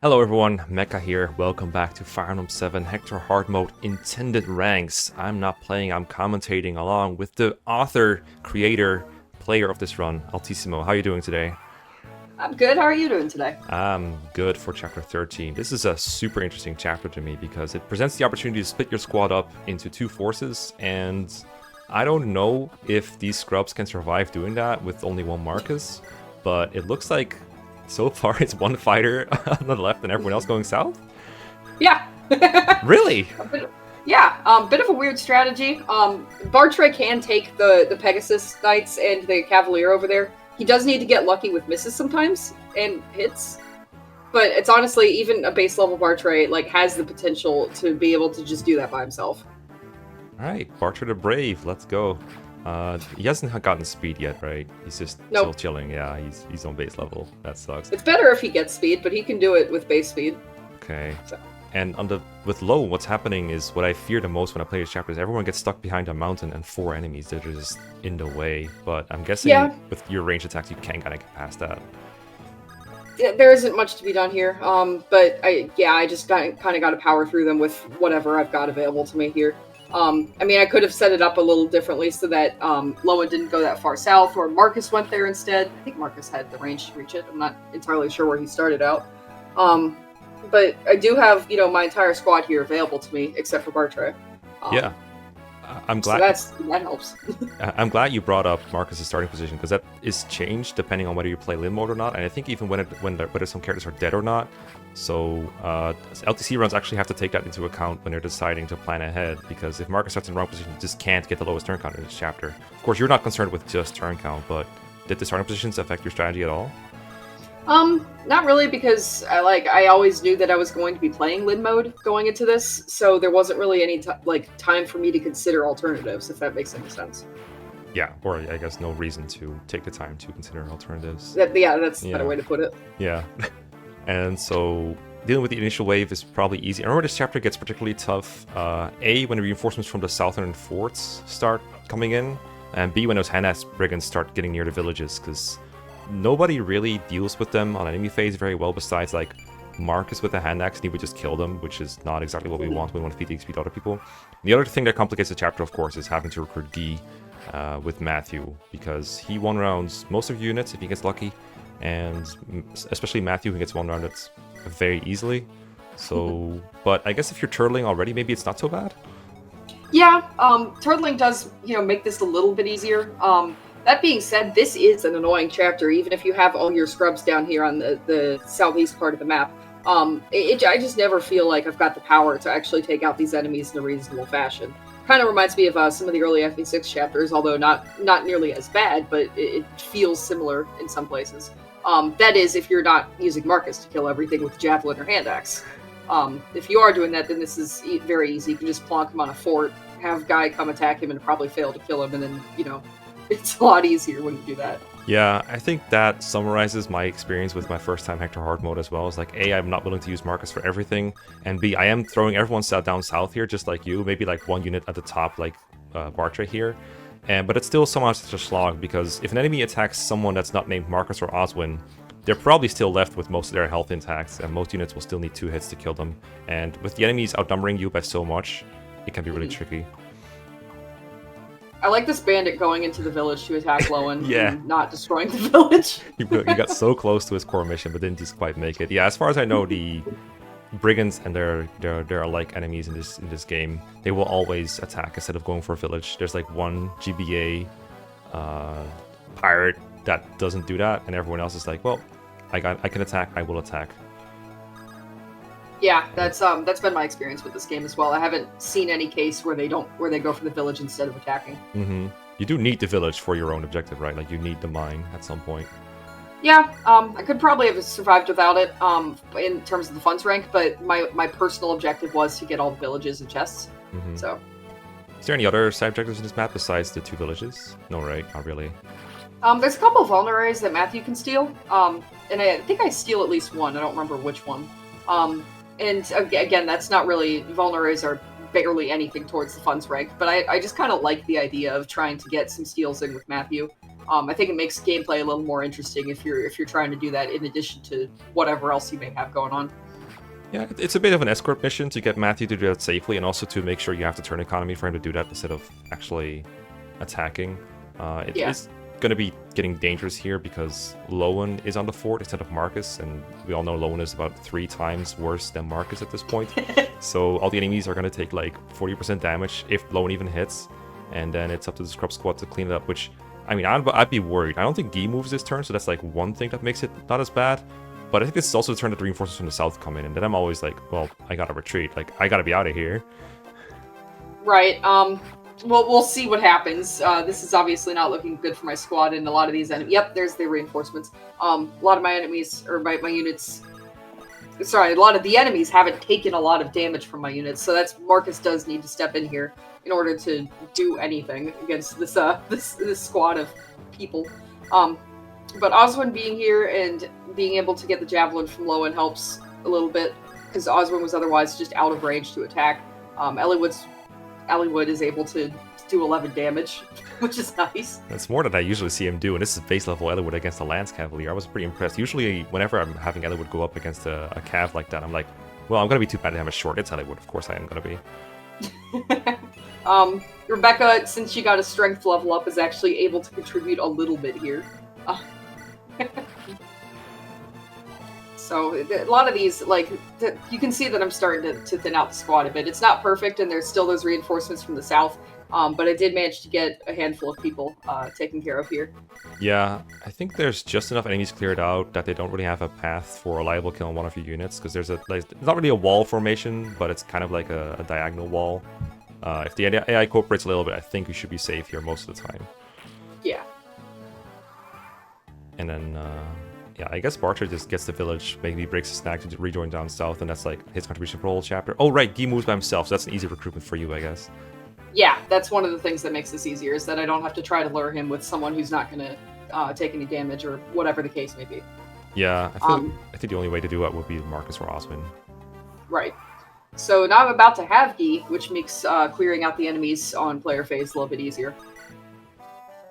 Hello everyone, Mecha here. Welcome back to Fire Emblem 7 Hector Mode Intended Ranks. I'm not playing, I'm commentating along with the author, creator, player of this run, Altissimo. How are you doing today? I'm good. How are you doing today? I'm good for chapter 13. This is a super interesting chapter to me because it presents the opportunity to split your squad up into two forces, and I don't know if these scrubs can survive doing that with only one Marcus, but it looks like so far it's one fighter on the left and everyone else going south? Yeah. Really? Bit of a weird strategy. Bartre can take the Pegasus Knights and the Cavalier over there. He does need to get lucky with misses sometimes and hits, but it's honestly even a base level Bartre has the potential to be able to just do that by himself. Alright, Bartre the Brave, let's go. He hasn't gotten speed yet, right? He's just still chilling. Yeah, he's on base level. That sucks. It's better if he gets speed, but he can do it with base speed. Okay. So. And with low, what's happening is what I fear the most when I play this chapter is everyone gets stuck behind a mountain and four enemies. They're just in the way. But I'm guessing with your range attacks, you can kind of get past that. Yeah, there isn't much to be done here. But I just kind of got to power through them with whatever I've got available to me here. I could have set it up a little differently so that Lowen didn't go that far south, or Marcus went there instead. I think Marcus had the range to reach it. I'm not entirely sure where he started out. But I do have, my entire squad here available to me, except for Bartre. Yeah. I'm glad. So that helps. I'm glad you brought up Marcus's starting position, because that is changed depending on whether you play Limb mode or not, and I think even whether some characters are dead or not. So LTC runs actually have to take that into account when they're deciding to plan ahead, because if Marcus starts in the wrong position, you just can't get the lowest turn count in this chapter. Of course, you're not concerned with just turn count, but did the starting positions affect your strategy at all? Not really, because I always knew that I was going to be playing Lin mode going into this, so there wasn't really any time for me to consider alternatives, if that makes any sense. Yeah, or I guess no reason to take the time to consider alternatives. That's a better way to put it. Yeah. And so dealing with the initial wave is probably easy. I remember this chapter gets particularly tough, A, when the reinforcements from the southern forts start coming in, and B, when those hand-axe brigands start getting near the villages, because nobody really deals with them on enemy phase very well besides Marcus with the hand axe, and he would just kill them, which is not exactly what we want. We want to feed the XP to other people. And the other thing that complicates the chapter, of course, is having to recruit Guy with Matthew, because he one-rounds most of your units if he gets lucky, and especially Matthew, who gets one-rounded very easily. So, but I guess if you're turtling already, maybe it's not so bad. Yeah, turtling does, make this a little bit easier. That being said, this is an annoying chapter, even if you have all your scrubs down here on the southeast part of the map. I just never feel like I've got the power to actually take out these enemies in a reasonable fashion. Kind of reminds me of some of the early FE6 chapters, although not nearly as bad, but it feels similar in some places. That is, if you're not using Marcus to kill everything with javelin or hand axe. If you are doing that, then this is very easy. You can just plonk him on a fort, have Guy come attack him, and probably fail to kill him, and then, it's a lot easier when you do that. Yeah, I think that summarizes my experience with my first time Hector Hard mode as well. It's like, A, I'm not willing to use Marcus for everything, and B, I am throwing everyone down south here, just like you, maybe one unit at the top, like Bartre here. But it's still somehow such a slog, because if an enemy attacks someone that's not named Marcus or Oswin, they're probably still left with most of their health intact, and most units will still need 2 hits to kill them. And with the enemies outnumbering you by so much, it can be really tricky. I like this bandit going into the village to attack Lowen and not destroying the village. You got so close to his core mission, but didn't just quite make it. Yeah, as far as I know, the brigands and their alike enemies in this game, they will always attack instead of going for a village. There's one GBA pirate that doesn't do that, and everyone else is like, well, I can attack, I will attack. Yeah, that's been my experience with this game as well. I haven't seen any case where they go for the village instead of attacking. Mm-hmm. You do need the village for your own objective, right? You need the mine at some point. Yeah, I could probably have survived without it in terms of the funds rank, but my personal objective was to get all the villages and chests. Mm-hmm. So, is there any other side objectives in this map besides the 2 villages? No, right? Not really. There's a couple of vulneraries that Matthew can steal, and I think I steal at least one. I don't remember which one. And again, that's not really, vulneraries are barely anything towards the funds rank, but I just kind of like the idea of trying to get some steals in with Matthew. I think it makes gameplay a little more interesting if you're trying to do that in addition to whatever else you may have going on. Yeah, it's a bit of an escort mission to get Matthew to do that safely, and also to make sure you have the turn economy for him to do that instead of actually attacking. It is going to be getting dangerous here because Lowen is on the fort instead of Marcus, and we all know Lowen is about 3 times worse than Marcus at this point. So all the enemies are going to take like 40% damage if Lowen even hits, and then it's up to the Scrub Squad to clean it up, which, I mean, I'd be worried. I don't think Guy moves this turn, so that's like one thing that makes it not as bad. But I think this is also the turn that the reinforcements from the south come in, and then I'm always like, well, I gotta retreat. Like, I gotta be out of here. Right. Well, we'll see what happens. This is obviously not looking good for my squad, and a lot of these enemies. Yep, there's the reinforcements. A lot of my enemies, or my units. Sorry, a lot of the enemies haven't taken a lot of damage from my units, so that's Marcus does need to step in here in order to do anything against this this squad of people. But Oswin being here and being able to get the javelin from Lowen helps a little bit, because Oswin was otherwise just out of range to attack. Eliwood is able to do 11 damage, which is nice. That's more than I usually see him do, and this is base level Eliwood against a Lance Cavalier. I was pretty impressed. Usually, whenever I'm having Eliwood go up against a cav like that, I'm like, well, I'm going to be too bad to have a short. It's Eliwood. Of course I am going to be. Rebecca, since she got a strength level up, is actually able to contribute a little bit here. So a lot of these, like, you can see that I'm starting to thin out the squad a bit. It's not perfect, and there's still those reinforcements from the south, but I did manage to get a handful of people taken care of here. Yeah, I think there's just enough enemies cleared out that they don't really have a path for a reliable kill on one of your units, because there's it's not really a wall formation, but it's kind of like a diagonal wall. If the AI cooperates a little bit, I think we should be safe here most of the time. Yeah. And then, yeah, I guess Bartre just gets the village, maybe breaks a snag to rejoin down south, and that's like his contribution for the whole chapter. Oh, right, Guy moves by himself, so that's an easy recruitment for you, I guess. Yeah, that's one of the things that makes this easier, is that I don't have to try to lure him with someone who's not going to take any damage, or whatever the case may be. Yeah, I think the only way to do that would be Marcus or Oswin. Right. So now I'm about to have Guy, which makes clearing out the enemies on player phase a little bit easier.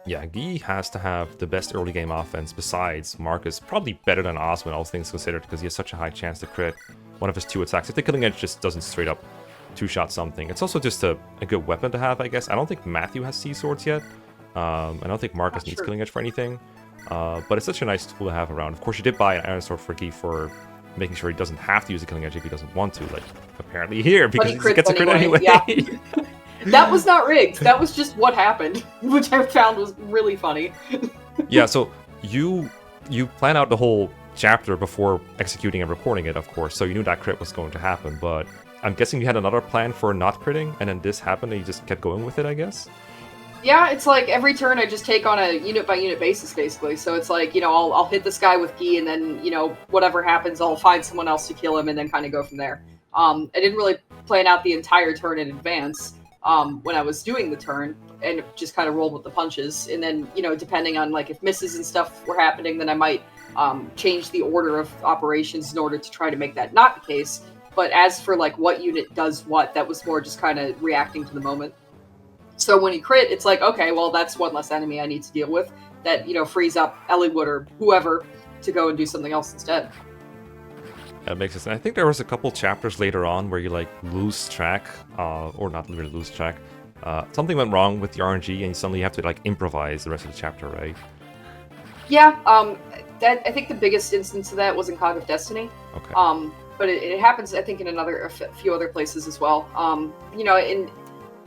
Yeah, Guy has to have the best early game offense besides Marcus. Probably better than Oswin, all things considered, because he has such a high chance to crit one of his 2 attacks. If the Killing Edge just doesn't straight up 2-shot something. It's also just a good weapon to have, I guess. I don't think Matthew has Sea Swords yet. I don't think Marcus needs Killing Edge for anything. But it's such a nice tool to have around. Of course, you did buy an Iron Sword for Guy for making sure he doesn't have to use the Killing Edge if he doesn't want to. Like, apparently here, because he gets a crit anyway. Yeah. That was not rigged. That was just what happened, which I found was really funny. Yeah, so you plan out the whole chapter before executing and recording it, of course, so you knew that crit was going to happen, but I'm guessing you had another plan for not critting, and then this happened and you just kept going with it, I guess? Yeah, it's like every turn I just take on a unit-by-unit basis, basically. So it's like, you know, I'll hit this guy with Guy, and then, you know, whatever happens, I'll find someone else to kill him, and then kind of go from there. I didn't really plan out the entire turn in advance. When I was doing the turn, and just kind of rolled with the punches. And then, you know, depending on like if misses and stuff were happening, then I might change the order of operations in order to try to make that not the case. But as for like what unit does what, that was more just kind of reacting to the moment. So when he crit, it's like, okay, well, that's one less enemy I need to deal with. That, you know, frees up Eliwood or whoever to go and do something else instead. That makes sense. And I think there was a couple chapters later on where you like lose track, or not really lose track. Something went wrong with the RNG, and suddenly you have to like improvise the rest of the chapter, right? Yeah. That I think the biggest instance of that was in Cog of Destiny. Okay. But it happens, I think, in a few other places as well. You know,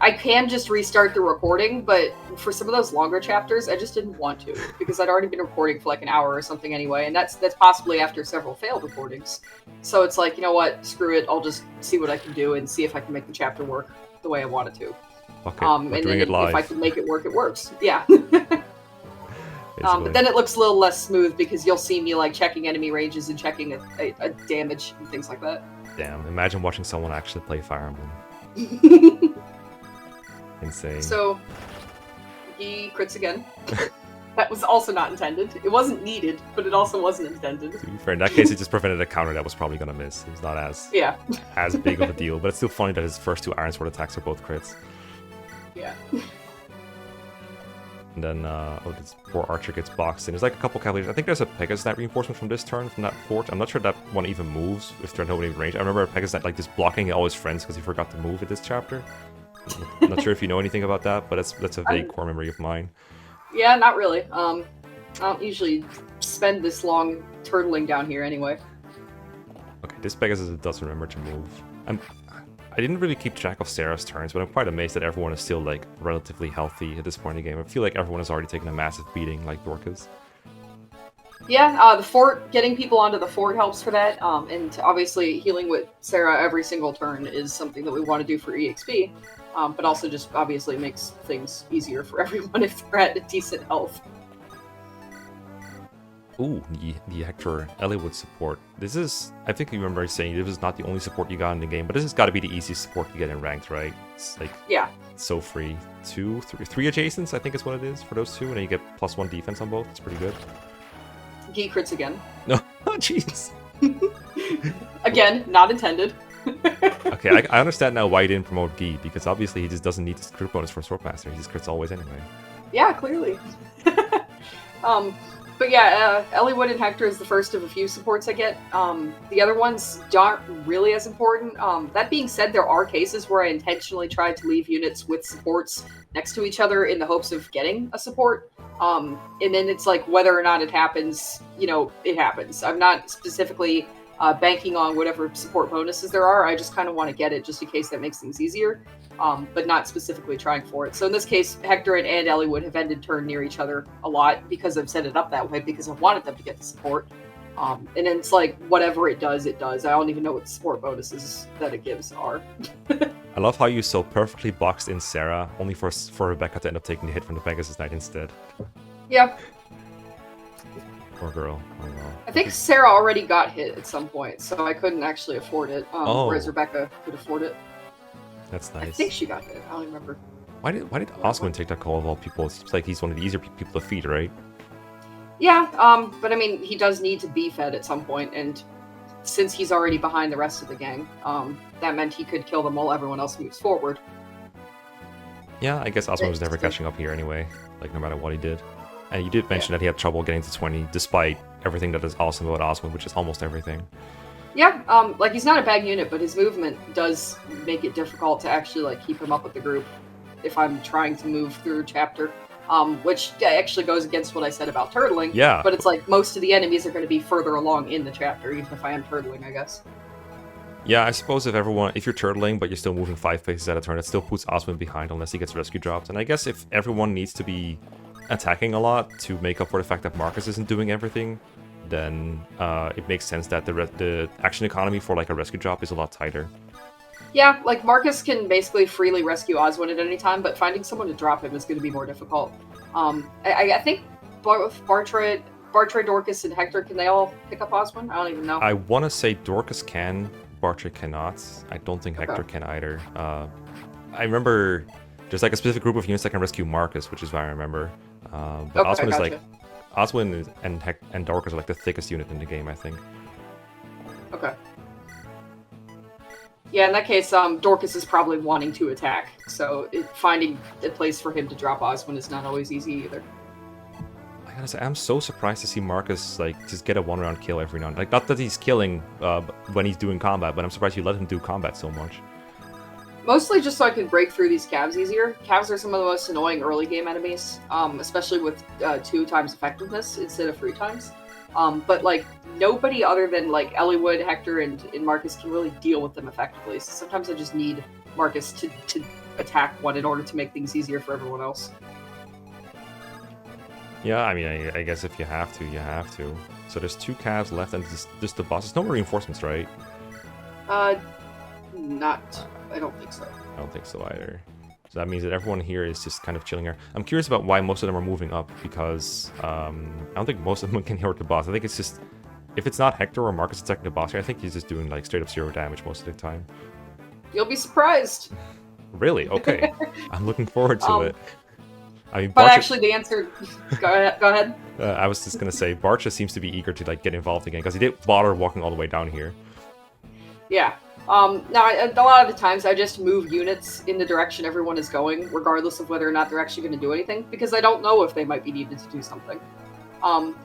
I can just restart the recording, but for some of those longer chapters, I just didn't want to, because I'd already been recording for like an hour or something anyway, and that's possibly after several failed recordings. So it's like, you know what, screw it, I'll just see what I can do and see if I can make the chapter work the way I want it to. Okay, and doing then it live. If I can make it work, it works. Yeah. But then it looks a little less smooth, because you'll see me like checking enemy ranges and checking a damage and things like that. Damn, imagine watching someone actually play Fire Emblem. Insane. So, he crits again. That was also not intended. It wasn't needed, but it also wasn't intended. To be fair, in that case, it just prevented a counter that was probably going to miss. It was not as big of a deal, but it's still funny that his first 2 Iron Sword attacks are both crits. Yeah. And then, this poor archer gets boxed in. There's like a couple cavaliers. I think there's a Pegasus Knight reinforcement from this turn, from that fort. I'm not sure that one even moves if there's nobody in range. I remember a Pegasus Knight like just blocking all his friends because he forgot to move in this chapter. I'm not sure if you know anything about that, but that's a vague core memory of mine. Yeah, not really. I don't usually spend this long turtling down here anyway. Okay, this Pegasus does remember to move. I didn't really keep track of Sarah's turns, but I'm quite amazed that everyone is still like relatively healthy at this point in the game. I feel like everyone has already taken a massive beating, like Dorcas. Yeah, the fort, getting people onto the fort helps for that, and obviously healing with Sarah every single turn is something that we want to do for EXP, but also just obviously makes things easier for everyone if they're at a decent health. Ooh, the Hector Ellywood support. This is, I think you remember saying this is not the only support you got in the game, but this has got to be the easiest support you get in ranked, right? It's like, yeah, so free. Three adjacents, I think is what it is for those two, and then you get +1 defense on both. It's pretty good. He crits again. No, oh jeez. Again, not intended. Okay, I understand now why he didn't promote Guy, because obviously he just doesn't need this crit bonus for Swordmaster. He just crits always anyway. Yeah, clearly. But yeah, Ellywood and Hector is the first of a few supports I get. The other ones aren't really as important. That being said, there are cases where I intentionally tried to leave units with supports next to each other in the hopes of getting a support. And then it's like whether or not it happens, it happens. I'm not specifically banking on whatever support bonuses there are. I just kind of want to get it just in case that makes things easier, but not specifically trying for it. So in this case, Hector and Ellywood have ended turn near each other a lot because I've set it up that way, because I wanted them to get the support. And then it's like, whatever it does, it does. I don't even know what the support bonuses that it gives are. I love how you so perfectly boxed in Sarah, only for Rebecca to end up taking the hit from the Pegasus Knight instead. Yeah. Poor girl. Oh, wow. I think Sarah already got hit at some point, so I couldn't actually afford it, whereas Rebecca could afford it. That's nice. I think she got hit. I don't remember. Why did Oswin take that call of all people? It seems like he's one of the easier people to feed, right? Yeah, but I mean, he does need to be fed at some point, and since he's already behind the rest of the gang, that meant he could kill them while everyone else moves forward. Yeah, I guess Oswin was never catching up here anyway, like no matter what he did. And you did mention that he had trouble getting to 20, despite everything that is awesome about Oswin, which is almost everything. Yeah, like he's not a bad unit, but his movement does make it difficult to actually like keep him up with the group if I'm trying to move through a chapter. Which actually goes against what I said about turtling. Yeah. But it's like most of the enemies are going to be further along in the chapter, even if I am turtling, I guess. Yeah, I suppose if you're turtling, but you're still moving 5 paces at a turn, it still puts Oswin behind unless he gets rescue dropped. And I guess if everyone needs to be attacking a lot to make up for the fact that Marcus isn't doing everything, then it makes sense that the action economy for like a rescue drop is a lot tighter. Yeah, like Marcus can basically freely rescue Oswin at any time, but finding someone to drop him is going to be more difficult. I think both Bartre, Dorcas, and Hector, can they all pick up Oswin? I don't even know. I want to say Dorcas can, Bartre cannot. I don't think Hector can either. I remember there's like a specific group of units that can rescue Marcus, which is what I remember. But Oswin is like Oswin and Dorcas are like the thickest unit in the game, I think. Okay. Yeah, in that case, Dorcas is probably wanting to attack, so finding a place for him to drop Oswin is not always easy either. I gotta say, I'm so surprised to see Marcus like just get a one-round kill every now and then. Like, not that he's killing when he's doing combat, but I'm surprised you let him do combat so much. Mostly just so I can break through these calves easier. Calves are some of the most annoying early game enemies, especially with 2 times effectiveness instead of 3 times. But like nobody other than like Ellywood, Hector, and Marcus can really deal with them effectively. So sometimes I just need Marcus to attack one in order to make things easier for everyone else. Yeah, I mean, I guess if you have to, you have to. So there's 2 calves left, and just the boss. There's no more reinforcements, right? Not. I don't think so. I don't think so either. So that means that everyone here is just kind of chilling here. I'm curious about why most of them are moving up, because I don't think most of them can hurt the boss. I think it's just, if it's not Hector or Marcus attacking the boss here, I think he's just doing like straight up 0 damage most of the time. You'll be surprised. Really? Okay. I'm looking forward to it. I mean, but actually the answer, go ahead. I was just gonna say, Bartre seems to be eager to like get involved again, because he didn't bother walking all the way down here. Yeah. Now, a lot of the times I just move units in the direction everyone is going, regardless of whether or not they're actually going to do anything, because I don't know if they might be needed to do something.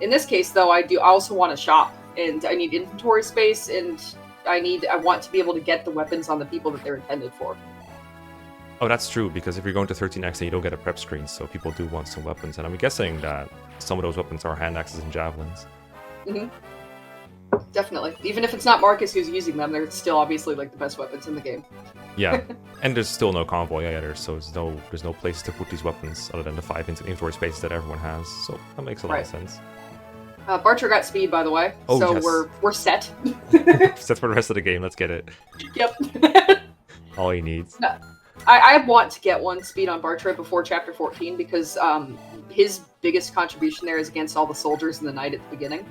In this case, though, I also want to shop, and I need inventory space, and I want to be able to get the weapons on the people that they're intended for. Oh, that's true, because if you're going to 13x, then you don't get a prep screen, so people do want some weapons, and I'm guessing that some of those weapons are hand axes and javelins. Mm-hmm. Definitely. Even if it's not Marcus who's using them, they're still obviously like the best weapons in the game. Yeah, and there's still no convoy either, so there's no place to put these weapons other than the 5 inventory spaces that everyone has. So that makes a lot of sense. Bartre got speed, by the way, so yes. we're set. Set for the rest of the game. Let's get it. Yep. All he needs. No, I want to get one speed on Bartre before Chapter 14 because his biggest contribution there is against all the soldiers in the night at the beginning.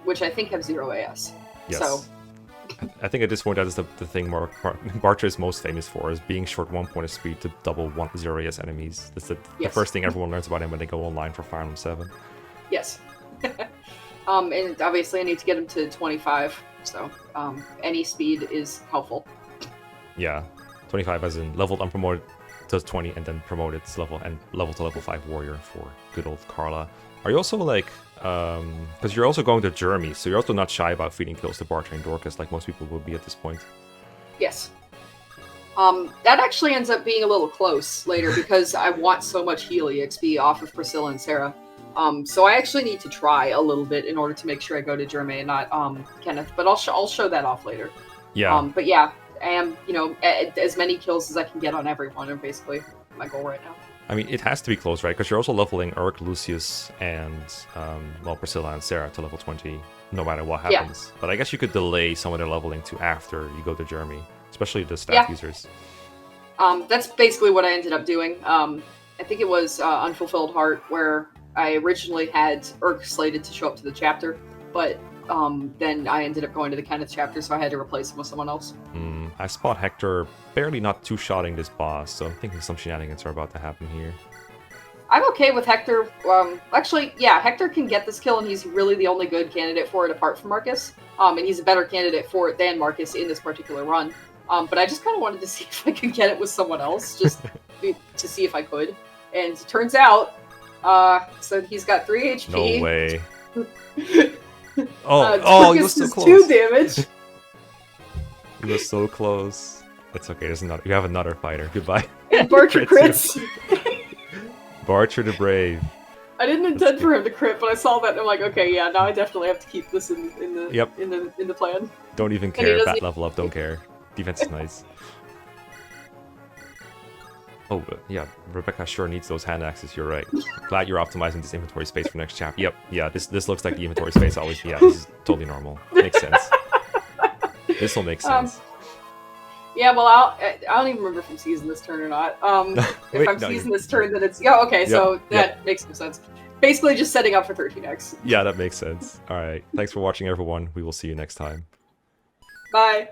Which I think have 0 AS. Yes. So, I think at this point that is the thing Bartre is most famous for, is being short 1 point of speed to double 0 AS enemies. That's the first thing everyone learns about him when they go online for Fire Emblem 7. Yes. And obviously I need to get him to 25, so any speed is helpful. Yeah, 25 as in leveled unpromoted does 20, and then promoted level to level 5 warrior for good old Carla. Are you also like, because you're also going to Jerme, so you're also not shy about feeding kills to Bartre and Dorcas like most people would be at this point? Yes. That actually ends up being a little close later because I want so much heal EXP off of Priscilla and Sarah. So I actually need to try a little bit in order to make sure I go to Jerme and not Kenneth, but I'll show that off later. Yeah. But yeah, I am, as many kills as I can get on everyone are basically my goal right now. I mean, it has to be close, right? Because you're also leveling Urk, Lucius, and, Priscilla and Sarah to level 20, no matter what happens. Yeah. But I guess you could delay some of their leveling to after you go to Jerme, especially the staff users. That's basically what I ended up doing. I think it was Unfulfilled Heart, where I originally had Urk slated to show up to the chapter, but then I ended up going to the Kenneth chapter, so I had to replace him with someone else. I spot Hector barely not two-shotting this boss, so I'm thinking some shenanigans are about to happen here. I'm okay with Hector. Actually, yeah, Hector can get this kill, and he's really the only good candidate for it apart from Marcus. And he's a better candidate for it than Marcus in this particular run. But I just kind of wanted to see if I could get it with someone else, just to see if I could. And it turns out, so he's got 3 HP. No way. You were so close. 2 damage. You were so close. It's okay, you have another fighter. Goodbye. And Bartre crits. Bartre the Brave. I didn't intend for him to crit, but I saw that and I'm like, okay, yeah, now I definitely have to keep this in the plan. Don't even care. Bat level up, don't care. Defense is nice. Oh, yeah, Rebecca sure needs those hand axes, you're right. Glad you're optimizing this inventory space for next chapter. Yep, yeah, this looks like the inventory space always. Yeah, this is totally normal. Makes sense. This will make sense. Yeah, well, I don't even remember if I'm seizing this turn or not. If I'm seizing this turn, then it's... Yeah, okay, so that makes some sense. Basically just setting up for 13x. Yeah, that makes sense. Alright, thanks for watching, everyone. We will see you next time. Bye.